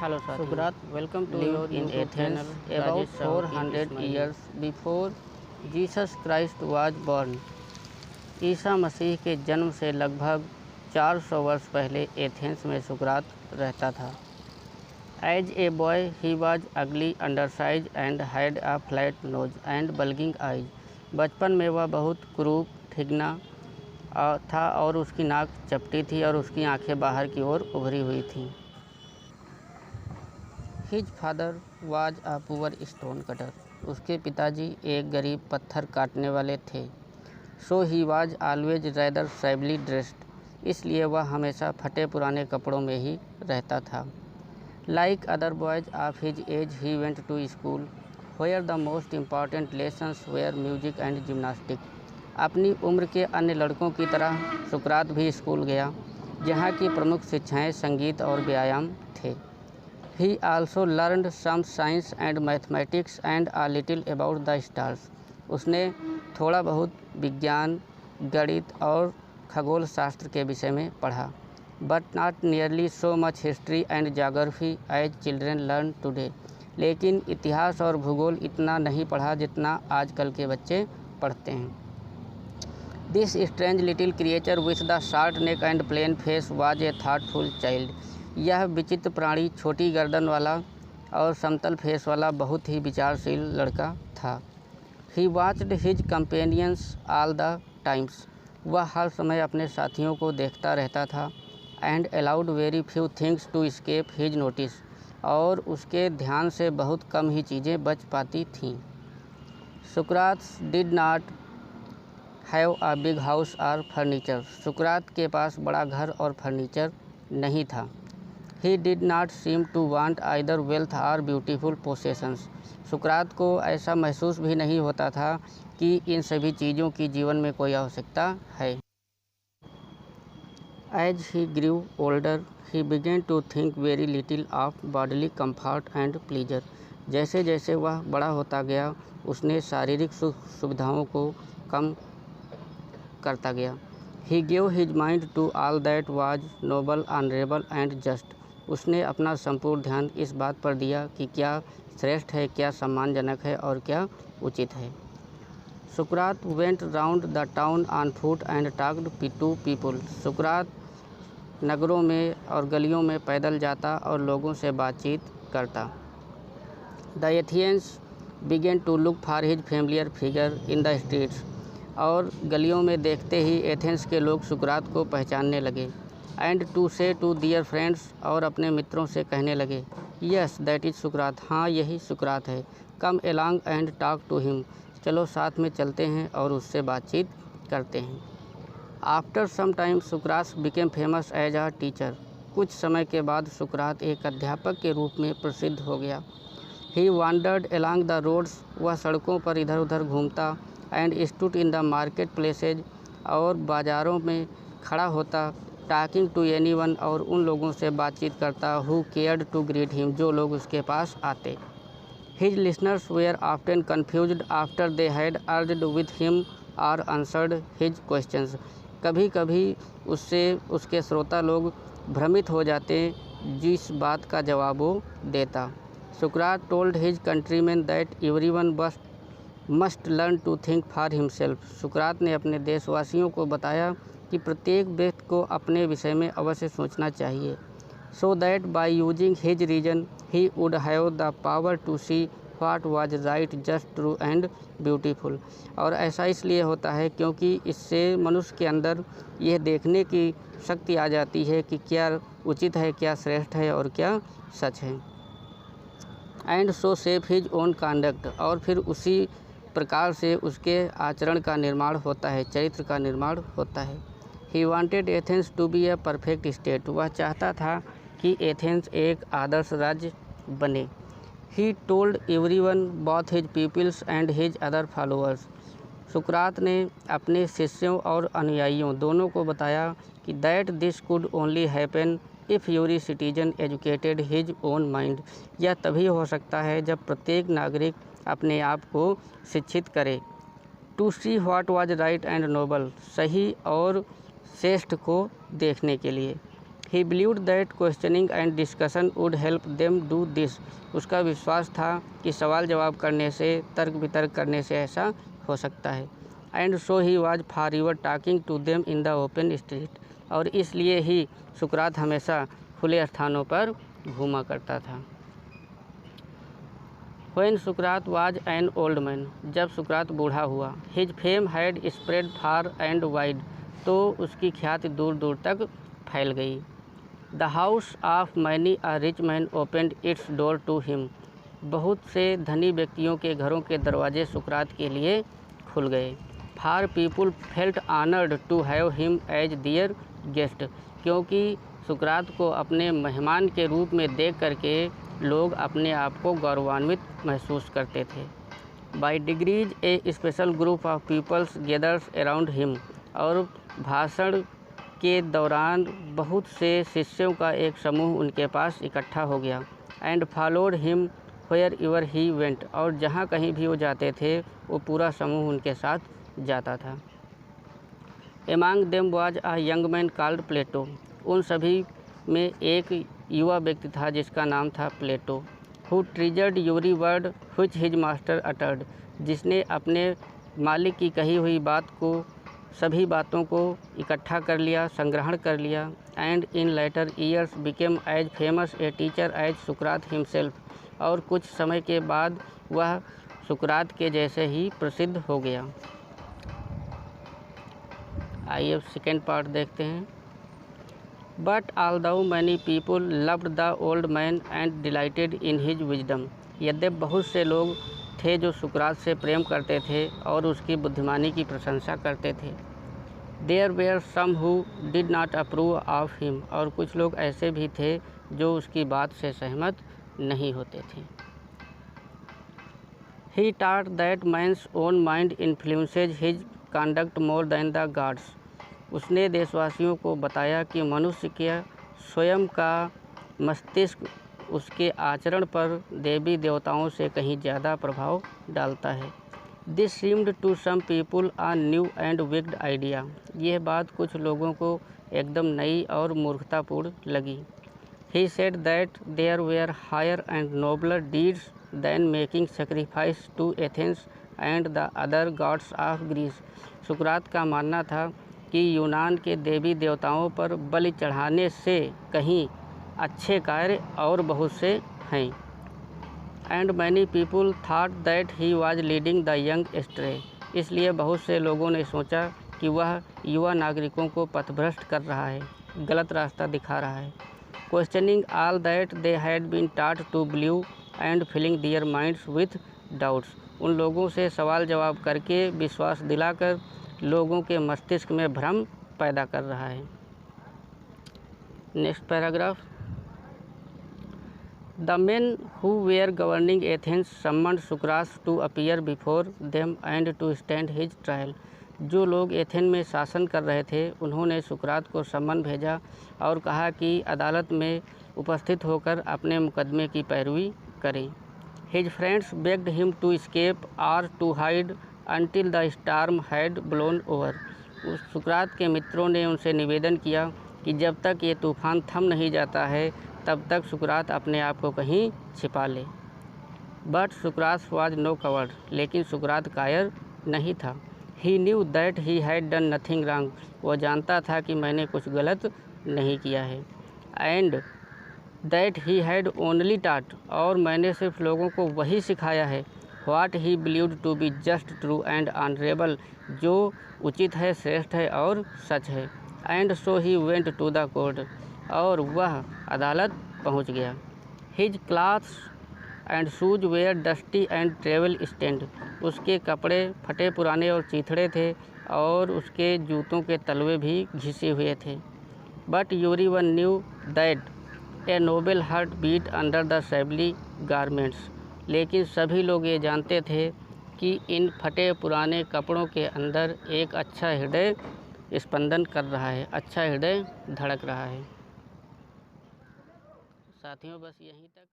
Hello Sati, Sukrat welcome to your lived in YouTube Athens channel about Rajesh Rao 400 Ismaili. years before Jesus Christ was born. Isa Masih के जन्म से लगभग 400 वर्ष पहले Athens में सुकरात रहता था। As a boy he was ugly, undersize and had a flat nose and bulging eyes. बचपन में वह बहुत कुरूप, ठिगना था और उसकी नाक चपटी थी और उसकी आंखें बाहर की ओर उभरी हुई थीं। His father was a poor stone cutter. उसके पिताजी एक गरीब पत्थर काटने वाले थे। So he was always rather shabbily dressed. इसलिए वह हमेशा फटे पुराने कपड़ों में ही रहता था। Like other boys of his age he went to school where the most important lessons were music and gymnastic. अपनी उम्र के अन्य लड़कों की तरह सुकरात भी स्कूल गया, जहाँ की प्रमुख शिक्षाएँ संगीत और व्यायाम थे। He also learned some science and mathematics and a little about the stars. उसने थोड़ा बहुत विज्ञान, गणित और खगोल शास्त्र के विषय में पढ़ा। But not nearly so much history and geography as children learn today. लेकिन इतिहास और भूगोल इतना नहीं पढ़ा जितना आजकल के बच्चे पढ़ते हैं। This strange little creature with the short neck and plain face was a thoughtful child. यह विचित्र प्राणी छोटी गर्दन वाला और समतल फेस वाला बहुत ही विचारशील लड़का था। He watched his companions all the times. वह हर समय अपने साथियों को देखता रहता था। And allowed very few things to escape his notice. और उसके ध्यान से बहुत कम ही चीज़ें बच पाती थीं। सुकरात did not have a big house और फर्नीचर। सुकरात के पास बड़ा घर और फर्नीचर नहीं था। He did not seem to want either wealth or beautiful possessions. सुकरात को ऐसा महसूस भी नहीं होता था कि इन सभी चीज़ों की जीवन में कोई आवश्यकता है। As he grew older, he began to think very little of bodily comfort and pleasure. जैसे जैसे वह बड़ा होता गया, उसने शारीरिक सुविधाओं को कम करता गया। He gave his mind to all that was noble, honorable and just. उसने अपना संपूर्ण ध्यान इस बात पर दिया कि क्या श्रेष्ठ है, क्या सम्मानजनक है और क्या उचित है। सुकरात went round the town on foot and talked to people. सुकरात नगरों में और गलियों में पैदल जाता और लोगों से बातचीत करता। The Athenians began to look for his familiar figure in the streets. और गलियों में देखते ही एथेंस के लोग सुकरात को पहचानने लगे। एंड टू से टू दियर फ्रेंड्स, और अपने मित्रों से कहने लगे, यस दैट इज़ सुकरात। हाँ, यही सुकरात है। Come along and talk to him. चलो साथ में चलते हैं और उससे बातचीत करते हैं। आफ्टर सम टाइम सुकरात became famous as a teacher. कुछ समय के बाद सुकरात एक अध्यापक के रूप में प्रसिद्ध हो गया। ही वॉन्डर्ड एलॉन्ग द रोड्स। वह सड़कों पर इधर उधर घूमता। And stood in the market places. और बाज़ारों में खड़ा होता। टॉकिंग टू एनीवन, और उन लोगों से बातचीत करता who cared to greet him, जो लोग उसके पास आते। His listeners were often confused after they had argued with him और आंसर्ड हिज क्वेश्चंस। कभी कभी उससे उसके श्रोता लोग भ्रमित हो जाते जिस बात का जवाब वो देता। सुकरात told his countryman that everyone must learn to think for himself. सुकरात ने अपने देशवासियों को बताया कि प्रत्येक व्यक्ति को अपने विषय में अवश्य सोचना चाहिए। So that by using his reason he would have the power to see what was right, just, true and beautiful. और ऐसा इसलिए होता है क्योंकि इससे मनुष्य के अंदर यह देखने की शक्ति आ जाती है कि क्या उचित है, क्या श्रेष्ठ है और क्या सच है। And so safe his own conduct. और फिर उसी प्रकार से उसके आचरण का निर्माण होता है, चरित्र का निर्माण होता है। He wanted Athens to be a perfect state. वह चाहता था कि एथेंस एक आदर्श राज्य बने। He told everyone both his peoples and his other followers. सुकरात ने अपने शिष्यों और अनुयायियों दोनों को बताया कि that this could only happen if every citizen educated his own mind. यह तभी हो सकता है जब प्रत्येक नागरिक अपने आप को शिक्षित करे। To see what was right and noble. सही और श्रेष्ठ को देखने के लिए। He believed that questioning and discussion would help them do this. उसका विश्वास था कि सवाल जवाब करने से, तर्क वितर्क करने से ऐसा हो सकता है। And so he was forever talking to them in the open street, और इसलिए ही सुकरात हमेशा खुले स्थानों पर घूमा करता था। When Sukrat was an old man, जब सुकरात बूढ़ा हुआ, his fame had spread far and wide, तो उसकी ख्याति दूर दूर तक फैल गई। The house of many a rich man opened its door to him, बहुत से धनी व्यक्तियों के घरों के दरवाजे सुकरात के लिए खुल गए। For people felt honoured to have him as their guest, क्योंकि सुकरात को अपने मेहमान के रूप में देख करके लोग अपने आप को गौरवान्वित महसूस करते थे। By degrees a special group of peoples gathers around him, और भाषण के दौरान बहुत से शिष्यों का एक समूह उनके पास इकट्ठा हो गया। And followed him where ever he went, और जहाँ कहीं भी वो जाते थे वो पूरा समूह उनके साथ जाता था। Among them was a young man called Plato, उन सभी में एक युवा व्यक्ति था जिसका नाम था Plato. Who treasured every word which his master uttered, जिसने अपने मालिक की कही हुई बात को, सभी बातों को इकट्ठा कर लिया, संग्रहण कर लिया। And in later years became as famous a teacher as सुकरात हिमसेल्फ, और कुछ समय के बाद वह सुकरात के जैसे ही प्रसिद्ध हो गया। आइए सेकेंड पार्ट देखते हैं। But although many people loved the old man and dilated in his wisdom, यद्यपि बहुत से लोग थे जो सुकरात से प्रेम करते थे और उसकी बुद्धिमानी की प्रशंसा करते थे। There were some who did not approve of him, और कुछ लोग ऐसे भी थे जो उसकी बात से सहमत नहीं होते थे। He taught that man's own mind influences his conduct more than the gods, उसने देशवासियों को बताया कि मनुष्य के स्वयं का मस्तिष्क उसके आचरण पर देवी देवताओं से कहीं ज़्यादा प्रभाव डालता है। This seemed to some people a new and wicked idea, यह बात कुछ लोगों को एकदम नई और मूर्खतापूर्ण लगी। He said that there were higher and nobler deeds than making sacrifice to Athens and the other gods of Greece, सुकरात का मानना था कि यूनान के देवी देवताओं पर बलि चढ़ाने से कहीं अच्छे कार्य और बहुत से हैं। And many people thought that he was leading the young ashtray, इसलिए बहुत से लोगों ने सोचा कि वह युवा नागरिकों को पथभ्रष्ट कर रहा है, गलत रास्ता दिखा रहा है। Questioning all that they had been taught to believe and filling their minds with doubts, उन लोगों से सवाल जवाब करके विश्वास दिलाकर लोगों के मस्तिष्क में भ्रम पैदा कर रहा है। Next paragraph. The men who were governing Athens summoned सुकरात to appear before them and to stand his trial, जो लोग एथेन में शासन कर रहे थे उन्होंने सुकरात को सम्मन भेजा और कहा कि अदालत में उपस्थित होकर अपने मुकदमे की पैरवी करें। His friends begged him to escape और to hide until the storm had blown over, उस सुकरात के मित्रों ने उनसे निवेदन किया कि जब तक ये तूफान थम नहीं जाता है तब तक सुकरात अपने आप को कहीं छिपा ले। But Sukrat was no covered, लेकिन सुकरात कायर नहीं था। He knew that he had done nothing wrong, वह जानता था कि मैंने कुछ गलत नहीं किया है। And that he had only taught, और मैंने सिर्फ लोगों को वही सिखाया है। What he believed to be just true and honourable, जो उचित है, श्रेष्ठ है और सच है। And so he went to the court, और वह अदालत पहुंच गया। His clothes and shoes were dusty and travel stained, उसके कपड़े फटे पुराने और चीथड़े थे और उसके जूतों के तलवे भी घिसे हुए थे। But everyone knew that a noble heart beat under the shabbily garments, लेकिन सभी लोग ये जानते थे कि इन फटे पुराने कपड़ों के अंदर एक अच्छा हृदय स्पंदन कर रहा है, अच्छा हृदय धड़क रहा है। साथियों, बस यहीं तक।